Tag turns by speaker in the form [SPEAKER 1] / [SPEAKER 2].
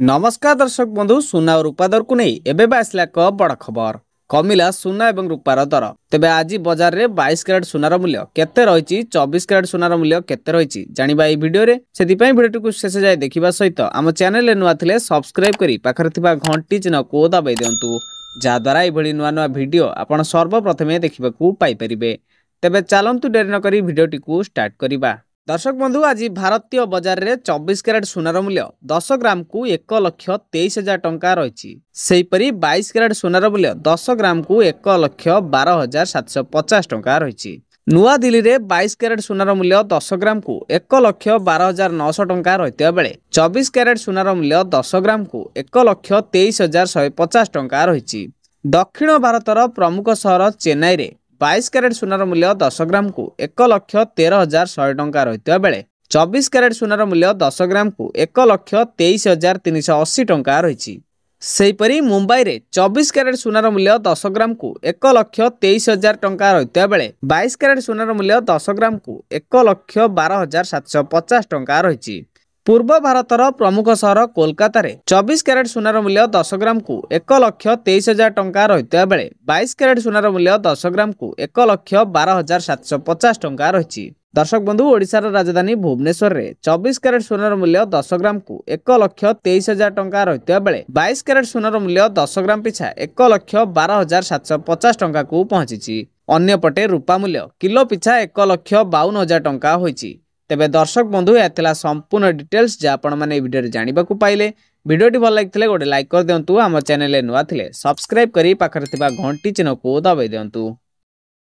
[SPEAKER 1] नमस्कार दर्शक बंधु सुना और रूपा दर को नहीं एबे आसला एक बड़ खबर कमिला सुना और रूपार दर तेबे आज बजार रे 22 कैरेट सुनार मूल्य केते रही 24 कैरेट सुनार मूल्य केते रही जानिबा ए वीडियो रे सेदिपई वीडियो को शेष जाय देखिबा सहित आम चैनल नुआ थिले सब्सक्राइब करी पाखरे थिबा घंटी चिन्ह को दबाई दियंतु जा द्वारा ए भली नुआ नुआ वीडियो आपण सर्वप्रथमे देखिबा को पाई परिबे। तेबे चलंतु डेरी न करी वीडियोटी को स्टार्ट करिबा। दर्शक बंधु आज भारतीय बजार रे 24 कैरेट सुनार मूल्य 10 ग्राम को 1,23,000 टंका रही। सेहीपरि 22 कैरेट सुनार मूल्य 10 ग्राम को 1,12,750 टंका रही। नुआ दिल्ली रे 22 कैरेट सुनार मूल्य 10 ग्राम को 1,12,900 टंका रही बेले 24 कैरेट सुनार मूल्य 10 ग्राम को 1,23,150 टंका रही। दक्षिण भारतर प्रमुख सहर चेन्नई रे 22 कैरेट सुनार मूल्य 10 ग्राम को 1,13,100 टंका रही बेले 24 कैरेट सुनार मूल्य 10 ग्राम को 1,23,380 टंका रही। सेहीपरि मुंबई रे 24 कैरेट सुनार मूल्य 10 ग्राम को 1,23,000 टंका रही बेले 22 कैरेट सुनार मूल्य 10 ग्राम को 1,12,750 टंका रही। पूर्व भारतर प्रमुख सहर कोलकाता रे 24 कैरेट सुनार मूल्य 10 ग्राम को 1,23,000 टंका रही बेले 22 कैरेट सुनार मूल्य 10 ग्राम को 1,12,750 टंका रही। दर्शक बंधु ओडिशार राजधानी भुवनेश्वर रे 24 कैरेट सुनार मूल्य 10 ग्राम को 1,23,000 टंका रही बेले 22 कैरेट सुनार मूल्य 10 ग्राम पिछा 1,12,750 टंका को पहुंची। अन्यपटे रूपा मूल्य किलो पिछा 1,52,000 टंका होईची। तेबे दर्शक बंधु यह संपूर्ण डिटेल्स जहाँ आपण मैंने वीडियो जानिबा को पाइले। वीडियोटी भल लगी गोटे लाइक कर दिंतु। आम चैनल नुआ थिले सब्सक्राइब करी पाखरे थिबा घंटी चिन्ह को दबाई दिंतु।